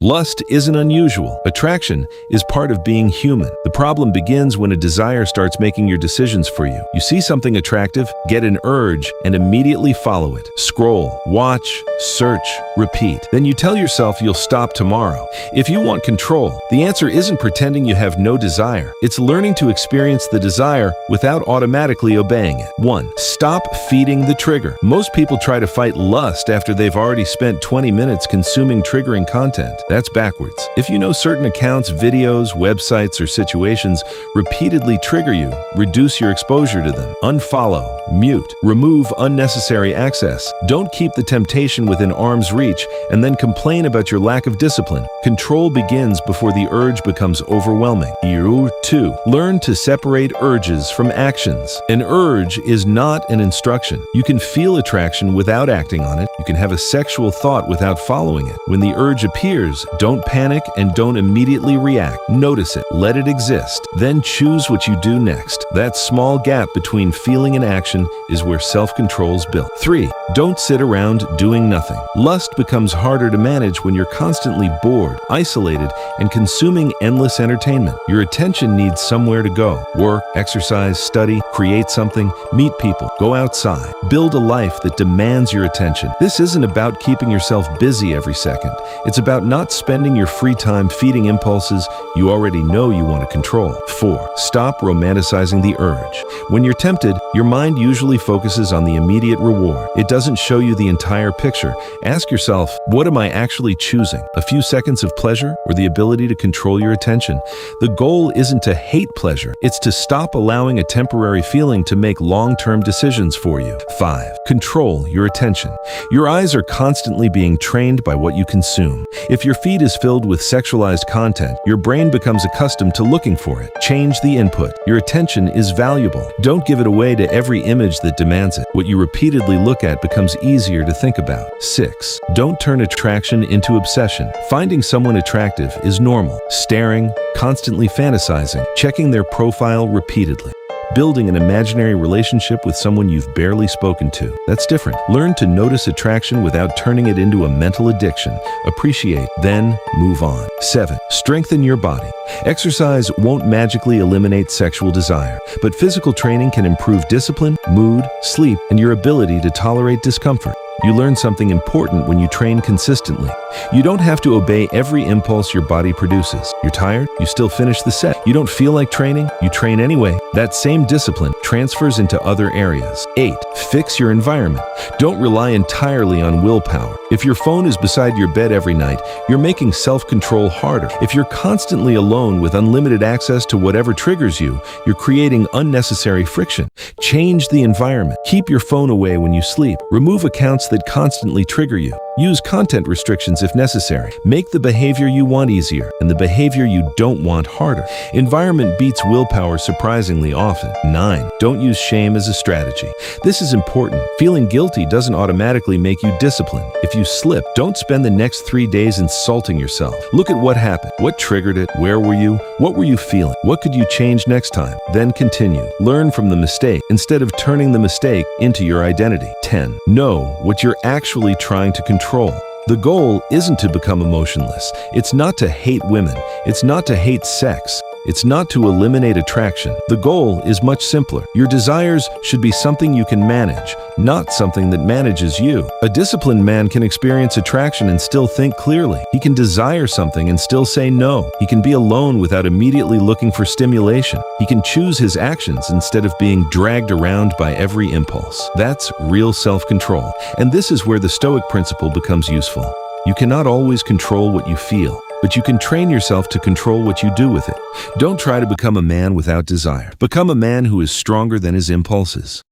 Lust isn't unusual. Attraction is part of being human. The problem begins when a desire starts making your decisions for you. You see something attractive, get an urge, and immediately follow it. Scroll, watch, search, repeat. Then you tell yourself you'll stop tomorrow. If you want control, the answer isn't pretending you have no desire. It's learning to experience the desire without automatically obeying it. 1. Stop feeding the trigger. Most people try to fight lust after they've already spent 20 minutes consuming triggering content. That's backwards. If you know certain accounts, videos, websites, or situations repeatedly trigger you, reduce your exposure to them. Unfollow, mute, remove unnecessary access. Don't keep the temptation within arm's reach and then complain about your lack of discipline. Control begins before the urge becomes overwhelming. 2. Learn to separate urges from actions. An urge is not an instruction. You can feel attraction without acting on it. You can have a sexual thought without following it. When the urge appears, don't panic and don't immediately react. Notice it, let it exist, then choose what you do next. That small gap between feeling and action is where self-control's built. 3. Don't sit around doing nothing. Lust becomes harder to manage when you're constantly bored, isolated, and consuming endless entertainment. Your attention needs somewhere to go. Work, exercise, study, create something, meet people, go outside. Build a life that demands your attention. This isn't about keeping yourself busy every second. It's about not spending your free time feeding impulses you already know you want to control. 4. Stop romanticizing the urge. When you're tempted, your mind usually focuses on the immediate reward. It doesn't show you the entire picture. Ask yourself, what am I actually choosing? A few seconds of pleasure or the ability to control your attention? The goal isn't to hate pleasure. It's to stop allowing a temporary feeling to make long-term decisions for you. 5. Control your attention. Your eyes are constantly being trained by what you consume. If your feed is filled with sexualized content, your brain becomes accustomed to looking for it. Change the input. Your attention is valuable. Don't give it away to every image that demands it. What you repeatedly look at becomes easier to think about. 6. Don't turn attraction into obsession. Finding someone attractive is normal. Staring, constantly fantasizing, checking their profile repeatedly. Building an imaginary relationship with someone you've barely spoken to. That's different. Learn to notice attraction without turning it into a mental addiction. Appreciate, then move on. 7. Strengthen your body. Exercise won't magically eliminate sexual desire, but physical training can improve discipline, mood, sleep, and your ability to tolerate discomfort. You learn something important when you train consistently. You don't have to obey every impulse your body produces. You're tired? You still finish the set. You don't feel like training? You train anyway. That same discipline transfers into other areas. 8. Fix your environment. Don't rely entirely on willpower. If your phone is beside your bed every night, you're making self-control harder. If you're constantly alone with unlimited access to whatever triggers you, you're creating unnecessary friction. Change the environment. Keep your phone away when you sleep. Remove accounts that constantly trigger you. Use content restrictions if necessary. Make the behavior you want easier and the behavior you don't want harder. Environment beats willpower surprisingly often. 9. Don't use shame as a strategy. This is important. Feeling guilty doesn't automatically make you disciplined. If you slip, don't spend the next 3 days insulting yourself. Look at what happened. What triggered it? Where were you? What were you feeling? What could you change next time? Then continue. Learn from the mistake instead of turning the mistake into your identity. 10. Know what you're actually trying to control. The goal isn't to become emotionless. It's not to hate women. It's not to hate sex. It's not to eliminate attraction. The goal is much simpler. Your desires should be something you can manage, not something that manages you. A disciplined man can experience attraction and still think clearly. He can desire something and still say no. He can be alone without immediately looking for stimulation. He can choose his actions instead of being dragged around by every impulse. That's real self-control. And this is where the Stoic principle becomes useful. You cannot always control what you feel, but you can train yourself to control what you do with it. Don't try to become a man without desire. Become a man who is stronger than his impulses.